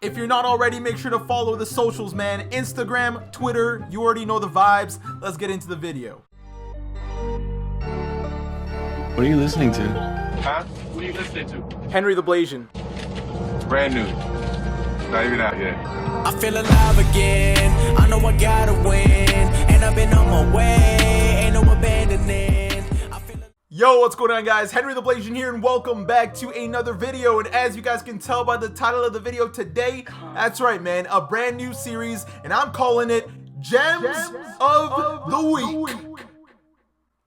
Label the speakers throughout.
Speaker 1: If you're not already, make sure to follow the socials, man. Instagram, Twitter, you already know the vibes. Let's get into the video.
Speaker 2: What are you listening to?
Speaker 3: Huh? What are you listening to?
Speaker 1: Henry the Blasian.
Speaker 3: Brand new. Not even out yet.
Speaker 4: I feel alive again. I know I gotta win. And I've been on my way. Ain't no abandoning.
Speaker 1: Yo, what's going on, guys? Henry the Blasian here, and welcome back to another video. And as you guys can tell by the title of the video today, that's right, man, a brand new series, and I'm calling it Gems of the Week.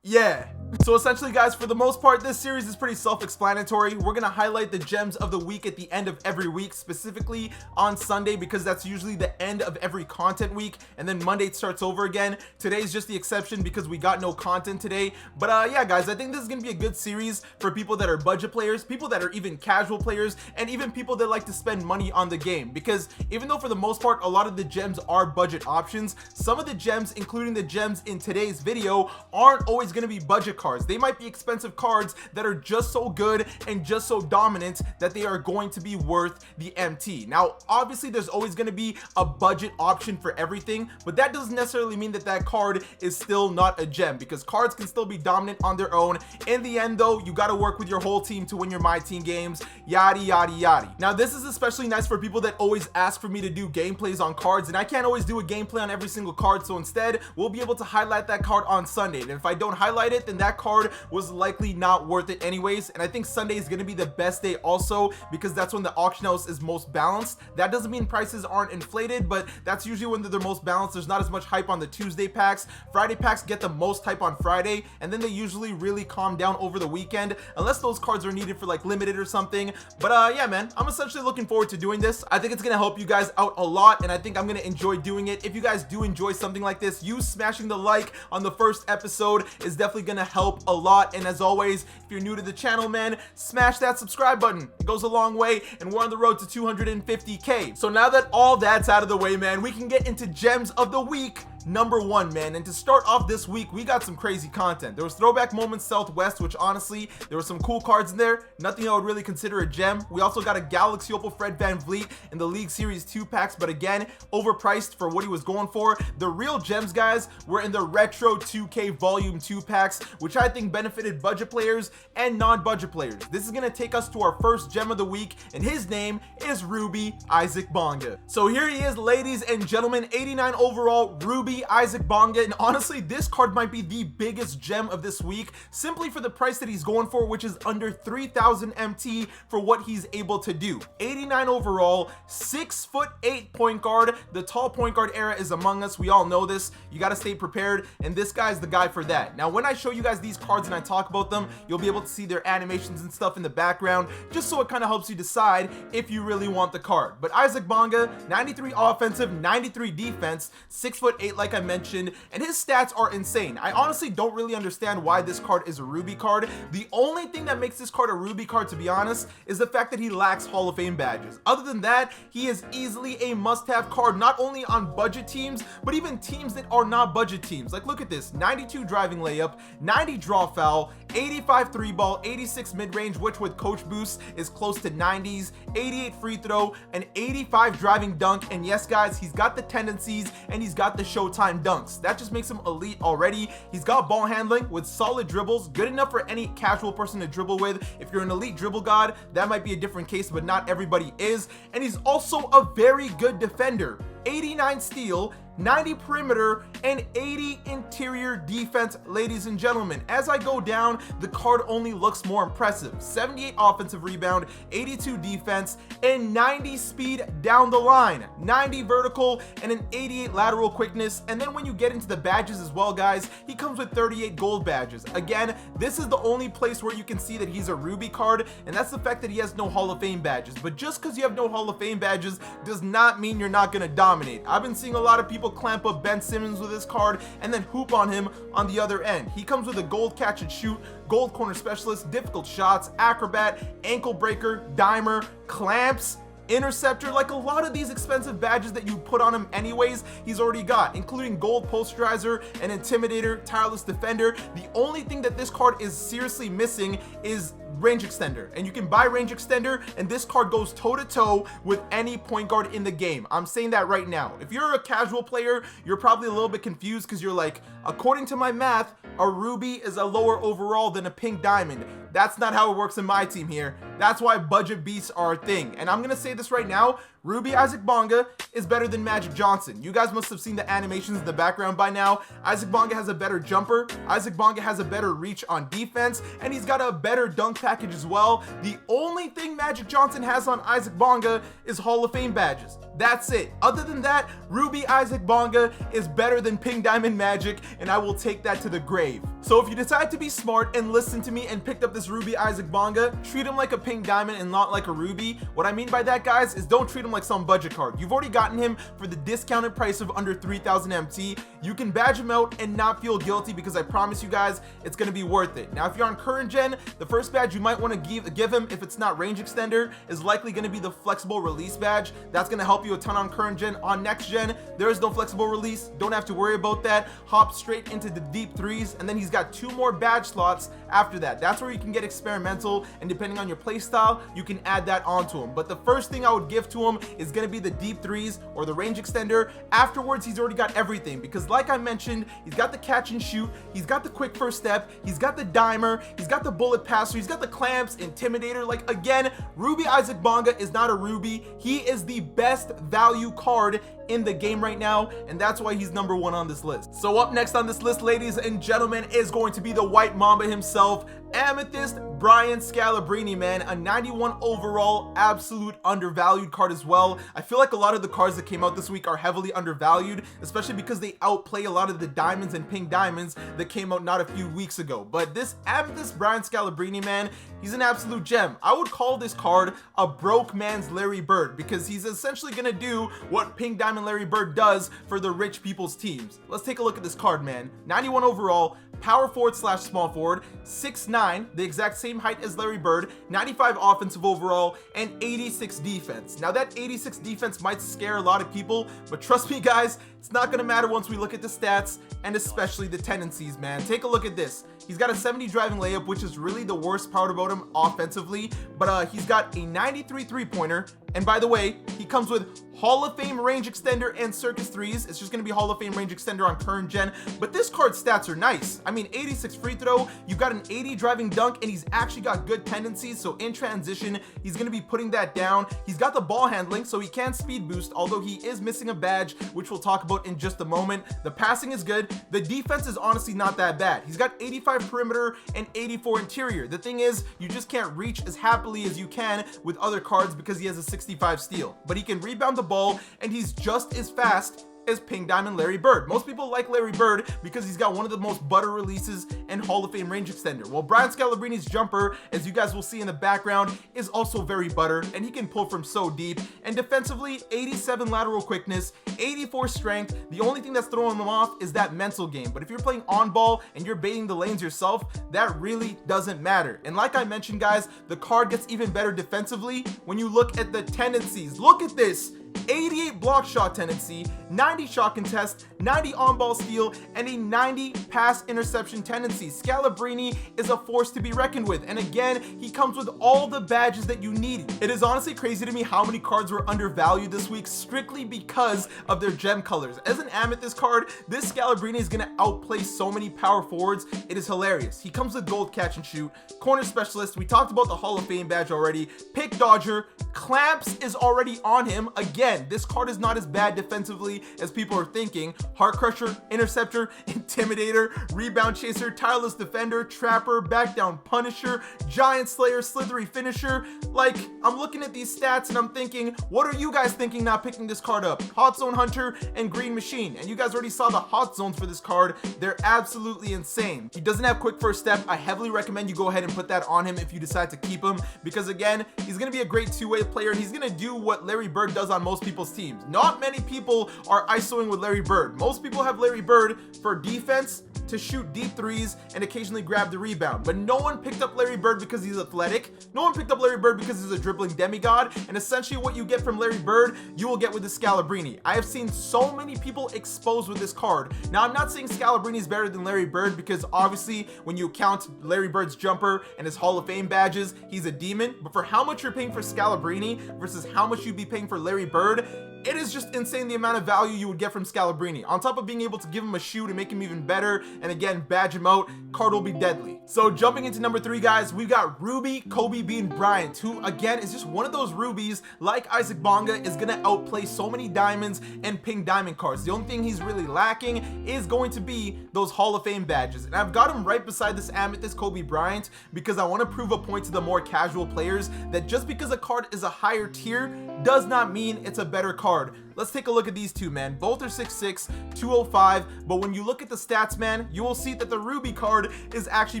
Speaker 1: Yeah. So essentially, guys, for the most part, this series is pretty self-explanatory. We're gonna highlight the gems of the week at the end of every week, specifically on Sunday, because that's usually the end of every content week, and then Monday it starts over again. Today's just the exception because we got no content today. But yeah, guys, I think this is gonna be a good series for people that are budget players, people that are even casual players, and even people that like to spend money on the game. Because even though for the most part a lot of the gems are budget options, some of the gems, including the gems in today's video, aren't always gonna be budget cards. They might be expensive cards that are just so good and just so dominant that they are going to be worth the MT. Now, obviously, there's always going to be a budget option for everything, but that doesn't necessarily mean that that card is still not a gem, because cards can still be dominant on their own. In the end, though, you got to work with your whole team to win your MyTEAM games, yada yada yada. Now, this is especially nice for people that always ask for me to do gameplays on cards, and I can't always do a gameplay on every single card, so instead we'll be able to highlight that card on Sunday. And if I don't highlight it, then that card was likely not worth it anyways. And I think Sunday is going to be the best day also, because that's when the auction house is most balanced. That doesn't mean prices aren't inflated, but that's usually when they're most balanced. There's not as much hype on the Tuesday packs. Friday packs get the most hype on Friday, and then they usually really calm down over the weekend, unless those cards are needed for like limited or something. But yeah, man, I'm essentially looking forward to doing this. I think it's going to help you guys out a lot, and I think I'm going to enjoy doing it. If you guys do enjoy something like this, you smashing the like on the first episode is definitely going to help a lot. And as always, if you're new to the channel, man, smash that subscribe button. It goes a long way, and we're on the road to 250K. So now that all that's out of the way, man, we can get into gems of the week number one, man. And to start off this week, we got some crazy content. There was Throwback Moments Southwest, which honestly, there were some cool cards in there. Nothing I would really consider a gem. We also got a Galaxy Opal Fred VanVleet in the League Series 2 packs, but again, overpriced for what he was going for. The real gems, guys, were in the Retro 2K Volume 2 packs, which I think benefited budget players and non-budget players. This is gonna take us to our first gem of the week, and his name is Ruby Isaac Bonga. So here he is, ladies and gentlemen, 89 overall Ruby Isaac Bonga. And honestly, this card might be the biggest gem of this week, simply for the price that he's going for, which is under 3,000 MT for what he's able to do. 89 overall, 6'8" point guard. The tall point guard era is among us. We all know this. You got to stay prepared, and this guy's the guy for that. Now, when I show you guys these cards and I talk about them, you'll be able to see their animations and stuff in the background, just so it kind of helps you decide if you really want the card. But Isaac Bonga, 93 offensive, 93 defense, 6'8" like I mentioned, and his stats are insane. I honestly don't really understand why this card is a Ruby card. The only thing that makes this card a Ruby card, to be honest, is the fact that he lacks Hall of Fame badges. Other than that, he is easily a must-have card, not only on budget teams, but even teams that are not budget teams. Like, look at this, 92 driving layup, 90 draw foul, 85 three ball, 86 mid-range, which with coach boost is close to 90s, 88 free throw, an 85 driving dunk. And yes, guys, he's got the tendencies and he's got the showtime dunks. That just makes him elite already. He's got ball handling with solid dribbles, good enough for any casual person to dribble with. If you're an elite dribble god, that might be a different case, but not everybody is. And he's also a very good defender. 89 steal, 90 perimeter, and 80 interior defense, ladies and gentlemen. As I go down, the card only looks more impressive. 78 offensive rebound, 82 defense, and 90 speed down the line, 90 vertical, and an 88 lateral quickness. And then when you get into the badges as well, guys, he comes with 38 gold badges. Again, this is the only place where you can see that he's a Ruby card, and that's the fact that he has no Hall of Fame badges. But just because you have no Hall of Fame badges does not mean you're not going to dominate. I've been seeing a lot of people clamp up Ben Simmons with this card and then hoop on him on the other end. He comes with a gold catch and shoot, gold corner specialist, difficult shots, acrobat, ankle breaker, dimer, clamps, interceptor. Like a lot of these expensive badges that you put on him anyways, he's already got, including gold posterizer, an intimidator, tireless defender. The only thing that this card is seriously missing is range extender, and you can buy range extender, and this card goes toe to toe with any point guard in the game. I'm saying that right now. If you're a casual player, you're probably a little bit confused because you're like, according to my math, a ruby is a lower overall than a pink diamond. That's not how it works in my team here. That's why budget beasts are a thing. And I'm gonna say this right now, Ruby Isaac Bonga is better than Magic Johnson. You guys must have seen the animations in the background by now. Isaac Bonga has a better jumper. Isaac Bonga has a better reach on defense, and he's got a better dunk package as well. The only thing Magic Johnson has on Isaac Bonga is Hall of Fame badges. That's it. Other than that, Ruby Isaac Bonga is better than Pink Diamond Magic, and I will take that to the grave. So if you decide to be smart and listen to me and picked up this Ruby Isaac Bonga, treat him like a Pink Diamond and not like a Ruby. What I mean by that, guys, is don't treat him like some budget card. You've already gotten him for the discounted price of under 3,000 MT. You can badge him out and not feel guilty, because I promise you guys it's going to be worth it. Now, if you're on current gen, the first badge you might want to give him, if it's not range extender, is likely going to be the flexible release badge. That's going to help you a ton on current gen. On next gen, there is no flexible release. Don't have to worry about that. Hop straight into the deep threes, and then he's got 2 more badge slots after that. That's where you can get experimental, and depending on your play style, you can add that onto him. But the first thing I would give to him is going to be the deep threes or the range extender. Afterwards, he's already got everything, because like I mentioned, he's got the catch and shoot, he's got the quick first step, he's got the dimer, he's got the bullet passer, he's got the clamps, intimidator. Like, again, Ruby Isaac Bonga is not a Ruby. He is the best value card in the game right now, and that's why he's number 1 on this list. So up next on this list, ladies and gentlemen, is going to be the White Mamba himself, Amethyst Bryant Scalabrine, man. A 91 overall, absolute undervalued card as well. I feel like a lot of the cards that came out this week are heavily undervalued, especially because they outplay a lot of the diamonds and pink diamonds that came out not a few weeks ago. But this Amethyst Bryant Scalabrine, man, he's an absolute gem. I would call this card a broke man's Larry Bird, because he's essentially gonna do what Pink Diamond Larry Bird does for the rich people's teams. Let's take a look at this card, man. 91 overall, power forward / small forward, 6'9", the exact same height as Larry Bird, 95 offensive overall, and 86 defense. Now that 86 defense might scare a lot of people, but trust me guys, it's not gonna matter once we look at the stats, and especially the tendencies, man. Take a look at this. He's got a 70 driving layup, which is really the worst part about him offensively, but he's got a 93 three-pointer, and by the way, he comes with Hall of Fame range extender and circus threes. It's just going to be Hall of Fame range extender on current gen, but this card's stats are nice. I mean, 86 free throw, you've got an 80 driving dunk, and he's actually got good tendencies, so in transition, he's going to be putting that down. He's got the ball handling, so he can speed boost, although he is missing a badge, which we'll talk about in just a moment. The passing is good. The defense is honestly not that bad. He's got 85 perimeter and 84 interior. The thing is, you just can't reach as happily as you can with other cards because he has a 65 steal, but he can rebound the ball, and he's just as fast as Pink Diamond Larry Bird. Most people like Larry Bird because he's got one of the most butter releases and Hall of Fame range extender. Well, Bryant Scalabrine's jumper, as you guys will see in the background, is also very butter, and he can pull from so deep. And defensively, 87 lateral quickness, 84 strength. The only thing that's throwing him off is that mental game. But if you're playing on ball and you're baiting the lanes yourself, that really doesn't matter. And like I mentioned, guys, the card gets even better defensively when you look at the tendencies. Look at this. 88 block shot tendency, 90 shot contest, 90 on-ball steal, and a 90 pass interception tendency. Scalabrine is a force to be reckoned with, and again, he comes with all the badges that you need. It is honestly crazy to me how many cards were undervalued this week strictly because of their gem colors. As an Amethyst card, this Scalabrine is going to outplay so many power forwards. It is hilarious. He comes with gold catch and shoot, corner specialist, we talked about the Hall of Fame badge already, pick dodger, clamps is already on him. Again, this card is not as bad defensively as people are thinking. Heart crusher, interceptor, intimidator, rebound chaser, tireless defender, trapper, back down punisher, giant slayer, slithery finisher. Like, I'm looking at these stats and I'm thinking, what are you guys thinking not picking this card up? Hot zone hunter and green machine. And you guys already saw the hot zones for this card. They're absolutely insane. He doesn't have quick first step. I heavily recommend you go ahead and put that on him if you decide to keep him, because again, he's going to be a great two-way player, and he's going to do what Larry Bird does on most people's teams. Not many people are ISOing with Larry Bird. Most people have Larry Bird for defense, to shoot deep threes and occasionally grab the rebound. But no one picked up Larry Bird because he's athletic. No one picked up Larry Bird because he's a dribbling demigod. And essentially what you get from Larry Bird, you will get with the Scalabrine. I have seen so many people exposed with this card. Now, I'm not saying Scalabrine is better than Larry Bird, because obviously when you count Larry Bird's jumper and his Hall of Fame badges, he's a demon. But for how much you're paying for Scalabrine versus how much you'd be paying for Larry Bird, it is just insane the amount of value you would get from Scalabrine. On top of being able to give him a shoe to make him even better, and again, badge him out, card will be deadly. So jumping into number 3, guys, we've got Ruby, Kobe B, and Bryant, who again is just one of those rubies, like Isaac Bonga, is gonna outplay so many diamonds and pink diamond cards. The only thing he's really lacking is going to be those Hall of Fame badges. And I've got him right beside this Amethyst Kobe Bryant because I want to prove a point to the more casual players that just because a card is a higher tier does not mean it's a better card. Let's take a look at these two, man. Both are 6'6", 205, but when you look at the stats, man, you will see that the Ruby card is actually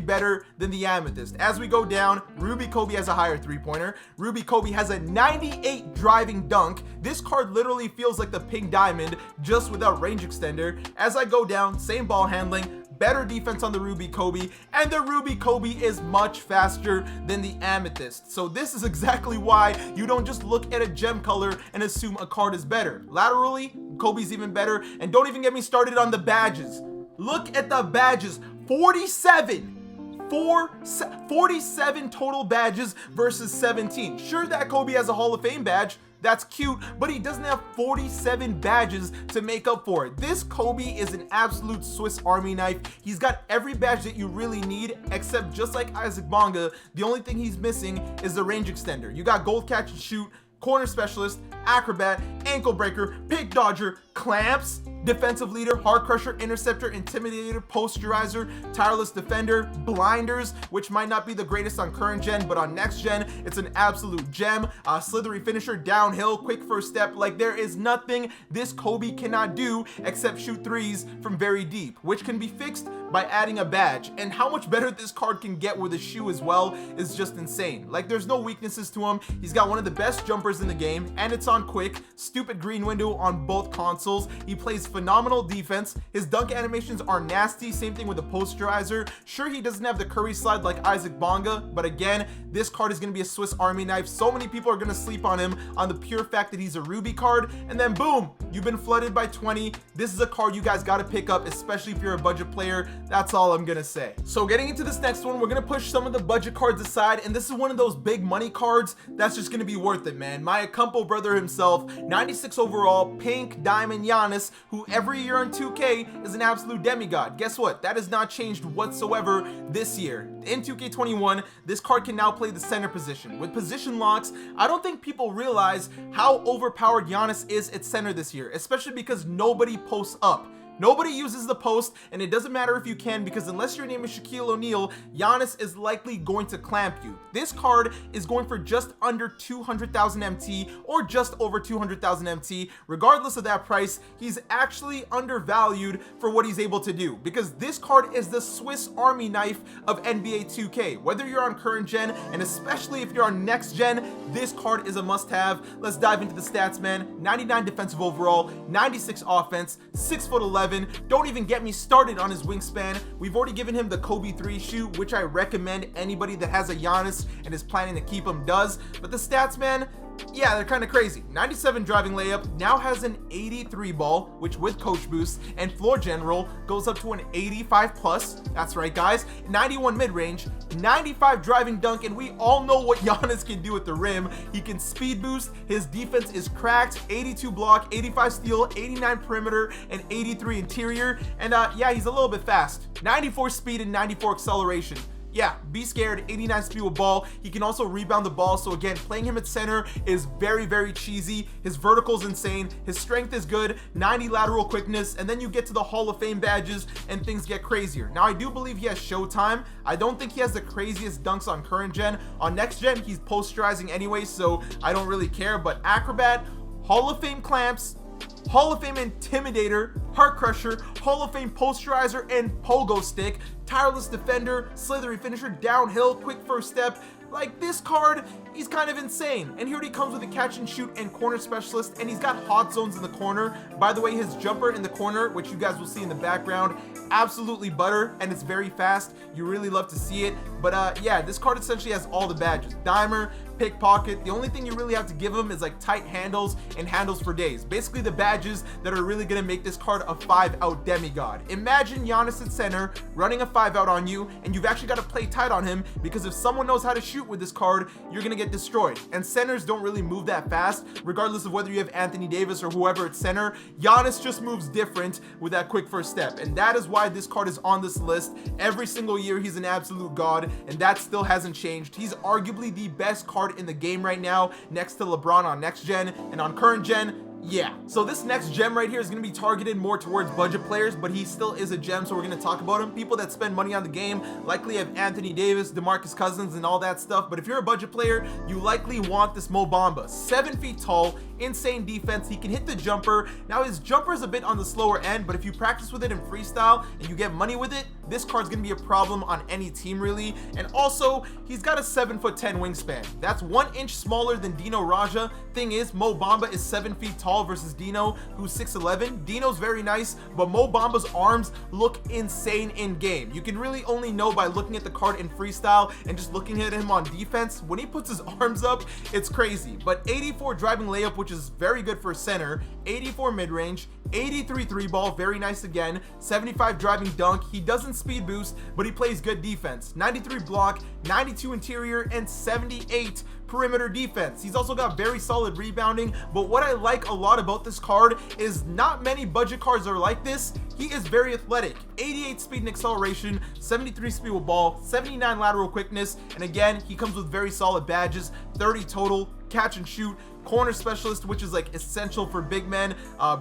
Speaker 1: better than the Amethyst. As we go down, Ruby Kobe has a higher three-pointer. Ruby Kobe has a 98 driving dunk. This card literally feels like the pink diamond, just without range extender. As I go down, same ball handling, better defense on the Ruby Kobe, and the Ruby Kobe is much faster than the Amethyst. So this is exactly why you don't just look at a gem color and assume a card is better. Laterally, Kobe's even better, and don't even get me started on the badges. Look at the badges, 47 total badges versus 17. Sure, that Kobe has a Hall of Fame badge, that's cute, but he doesn't have 47 badges to make up for it. This Kobe is an absolute Swiss Army knife. He's got every badge that you really need, except just like Isaac Bonga, the only thing he's missing is the range extender. You got gold catch and shoot, corner specialist, acrobat, ankle breaker, pick dodger, clamps, defensive leader, hard crusher, interceptor, intimidator, posterizer, tireless defender, blinders, which might not be the greatest on current gen, but on next gen, it's an absolute gem. Slithery finisher, downhill, quick first step. Like, there is nothing this Kobe cannot do except shoot threes from very deep, which can be fixed by adding a badge. And how much better this card can get with a shoe as well is just insane. Like, there's no weaknesses to him. He's got one of the best jumpers in the game, and it's on quick. Stupid green window on both consoles. He plays phenomenal defense. His dunk animations are nasty. Same thing with the posterizer. Sure, he doesn't have the Curry slide like Isaac Bonga, but again, this card is going to be a Swiss Army knife. So many people are going to sleep on him on the pure fact that he's a Ruby card, and then boom, you've been flooded by 20. This is a card you guys got to pick up, especially if you're a budget player. That's all I'm gonna say. So getting into this next one, we're gonna push some of the budget cards aside, and this is one of those big money cards that's just gonna be worth it, man. My Acampo brother himself, 96 overall, pink diamond Giannis, who every year on 2K is an absolute demigod. Guess what? That has not changed whatsoever this year. In 2K21, this card can now play the center position. With position locks, I don't think people realize how overpowered Giannis is at center this year, especially because nobody posts up. Nobody uses the post, and it doesn't matter if you can, because unless your name is Shaquille O'Neal, Giannis is likely going to clamp you. This card is going for just under 200,000 MT or just over 200,000 MT. Regardless of that price, he's actually undervalued for what he's able to do, because this card is the Swiss Army knife of NBA 2K. Whether you're on current gen, and especially if you're on next gen, this card is a must-have. Let's dive into the stats, man. 99 defensive overall, 96 offense, 6'11". Don't even get me started on his wingspan. We've already given him the Kobe 3 shoe, which I recommend anybody that has a Giannis and is planning to keep him does. But the stats, man, yeah, they're kind of crazy. 97 driving layup, now has an 83 ball, which with coach boost and floor general goes up to an 85 plus. That's right, guys. 91 mid-range, 95 driving dunk, and we all know what Giannis can do at the rim. He can speed boost, his defense is cracked, 82 block, 85 steal, 89 perimeter, and 83 interior. And yeah, he's a little bit fast. 94 speed and 94 acceleration. Yeah, be scared. 89 speed with ball. He can also rebound the ball. So again, playing him at center is very, very cheesy. His vertical is insane. His strength is good. 90 lateral quickness. And then you get to the Hall of Fame badges and things get crazier. Now, I do believe he has Showtime. I don't think he has the craziest dunks on current gen. On next gen, he's posterizing anyway, so I don't really care. But Acrobat, Hall of Fame clamps, Hall of Fame Intimidator, Heart Crusher, Hall of Fame Posterizer, and Pogo Stick, Tireless Defender, Slithery Finisher, Downhill, Quick First Step, Like this card, he's kind of insane. And he already comes with a catch and shoot and corner specialist, and he's got hot zones in the corner. By the way, his jumper in the corner, which you guys will see in the background, absolutely butter, and it's very fast. You really love to see it. But yeah, this card essentially has all the badges. Dimer, pickpocket. The only thing you really have to give him is like tight handles and handles for days. Basically the badges that are really going to make this card a 5-out demigod. Imagine Giannis at center running a 5-out on you, and you've actually got to play tight on him, because if someone knows how to shoot with this card, you're going to get destroyed. And centers don't really move that fast, regardless of whether you have Anthony Davis or whoever at center. Giannis just moves different with that quick first step, and that is why this card is on this list. Every single year he's an absolute god, and that still hasn't changed. He's arguably the best card in the game right now, next to LeBron on next gen, and on current gen, yeah. So this next gem right here is going to be targeted more towards budget players, but he still is a gem, so we're going to talk about him. People that spend money on the game likely have Anthony Davis, DeMarcus Cousins, and all that stuff, but if you're a budget player, you likely want this Bamba. 7 feet tall, insane defense. He can hit the jumper. Now his jumper is a bit on the slower end, but if you practice with it in freestyle and you get money with it, this card's gonna be a problem on any team really. And also, he's got a 7'10" wingspan. That's 1 inch smaller than Dino Raja. Thing is, Bamba is 7 feet tall versus Dino, who's 6'11". Dino's very nice, but Bamba's arms look insane in game. You can really only know by looking at the card in freestyle and just looking at him on defense. When he puts his arms up, it's crazy. But 84 driving layup, which is very good for center, 84 mid-range, 83 3-ball, very nice again, 75 driving dunk. He doesn't speed boost, but he plays good defense. 93 block, 92 interior, and 78 perimeter defense. He's also got very solid rebounding, but what I like a lot about this card is not many budget cards are like this. He is very athletic. 88 speed and acceleration, 73 speed with ball, 79 lateral quickness, and again, he comes with very solid badges, 30 total, catch and shoot, corner specialist, which is like essential for big men,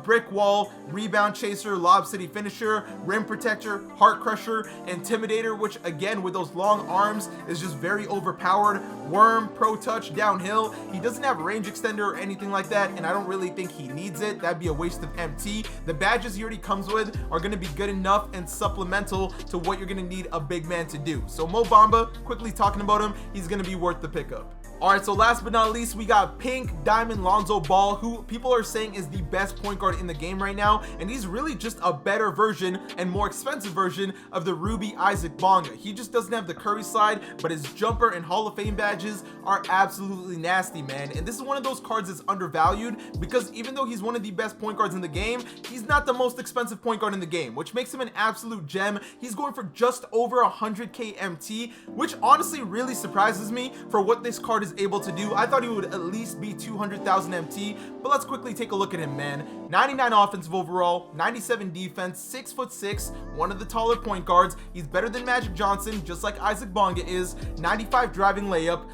Speaker 1: brick wall, rebound chaser, lob city finisher, rim protector, heart crusher, intimidator, which again with those long arms is just very overpowered, worm, pro touch, downhill. He doesn't have range extender or anything like that, and I don't really think he needs it. That'd be a waste of MT. The badges he already comes with are going to be good enough and supplemental to what you're going to need a big man to do. So Bamba, quickly talking about him, he's going to be worth the pickup. Alright, so last but not least, we got Pink Diamond Lonzo Ball, who people are saying is the best point guard in the game right now, and he's really just a better version and more expensive version of the Ruby Isaac Bonga. He just doesn't have the Curry side, but his jumper and Hall of Fame badges are absolutely nasty, man. And this is one of those cards that's undervalued, because even though he's one of the best point guards in the game, he's not the most expensive point guard in the game, which makes him an absolute gem. He's going for just over 100k MT, which honestly really surprises me for what this card is able to do. I thought he would at least be 200,000 MT, but let's quickly take a look at him, man. 99 offensive overall, 97 defense, 6'6", one of the taller point guards. He's better than Magic Johnson, just like Isaac Bonga is. 95 driving layup,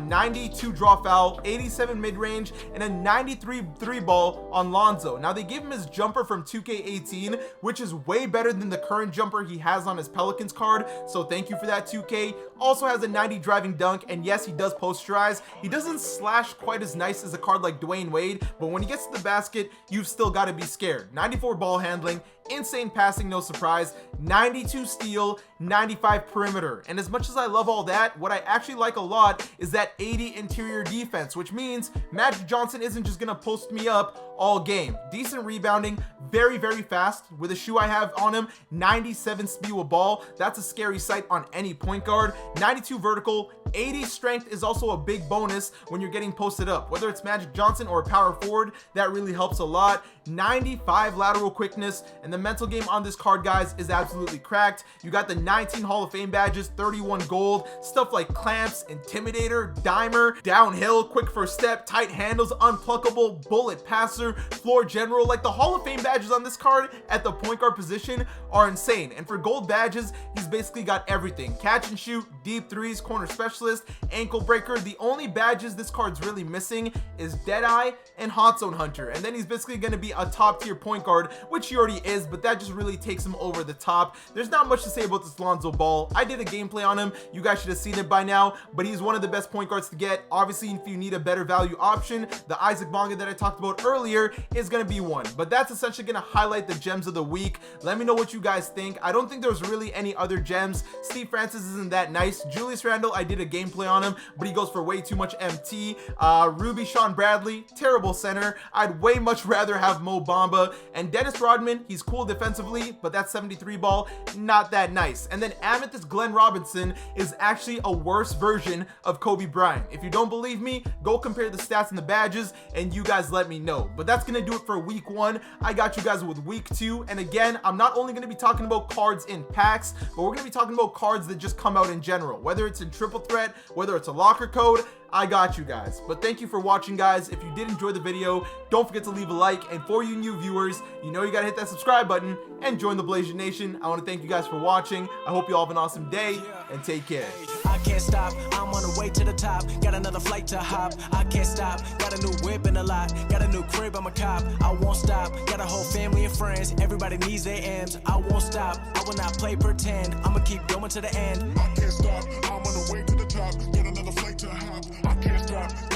Speaker 1: 92 draw foul, 87 mid-range, and a 93 3-ball on Lonzo. Now they gave him his jumper from 2k18, which is way better than the current jumper he has on his Pelicans card, so thank you for that, 2k. Also has a 90 driving dunk, and yes, he does posterize. He doesn't slash quite as nice as a card like Dwayne Wade, but when he gets to the basket, you've still got to be scared. 94 ball handling, insane passing, no surprise, 92 steal, 95 perimeter. And as much as I love all that, what I actually like a lot is that 80 interior defense, which means Magic Johnson isn't just gonna post me up all game. Decent rebounding, very fast. With the shoe I have on him, 97 speed with ball. That's a scary sight on any point guard. 92 vertical, 80 strength is also a big bonus when you're getting posted up. Whether it's Magic Johnson or a power forward, that really helps a lot. 95 lateral quickness, and the mental game on this card, guys, is absolutely cracked. You got the 19 Hall of Fame badges, 31 gold, stuff like clamps, intimidator, dimer, downhill, quick first step, tight handles, unpluckable, bullet passer, floor general. Like the Hall of Fame badges on this card at the point guard position are insane. And for gold badges, he's basically got everything: catch and shoot, deep threes, corner specialist, ankle breaker. The only badges this card's really missing is Deadeye and Hot Zone Hunter, and then he's basically going to be a top tier point guard, which he already is, but that just really takes him over the top. There's not much to say about this Lonzo Ball. I did a gameplay on him, you guys should have seen it by now, but he's one of the best point guards to get. Obviously, if you need a better value option, the Isaac Bonga that I talked about earlier is going to be one. But that's essentially going to highlight the gems of the week. Let me know what you guys think. I don't think there's really any other gems. Steve Francis isn't that nice, nice. Julius Randle, I did a gameplay on him, but he goes for way too much MT. Ruby Sean Bradley, terrible center. I'd way much rather have Mo Bamba. And Dennis Rodman, he's cool defensively, but that 73 ball, not that nice. And then Amethyst Glenn Robinson is actually a worse version of Kobe Bryant. If you don't believe me, go compare the stats and the badges, and you guys let me know. But that's gonna do it for week 1. I got you guys with week 2. And again, I'm not only gonna be talking about cards in packs, but we're gonna be talking about cards that just come out in general, whether it's in triple threat, whether it's a locker code. I got you guys. But thank you for watching, guys. If you did enjoy the video, don't forget to leave a like. And for you new viewers, you know you gotta hit that subscribe button and join the Blasian Nation. I want to thank you guys for watching. I hope you all have an awesome day, and take care.
Speaker 4: I can't stop, I'm on the way to the top. Got another flight to hop, I can't stop. Got a new whip and a lot, got a new crib, I'm a cop. I won't stop, got a whole family and friends. Everybody needs their M's, I won't stop. I will not play pretend, I'ma keep going to the end.
Speaker 5: I can't stop, I'm on the way to the top. Get another flight to hop. I can't stop.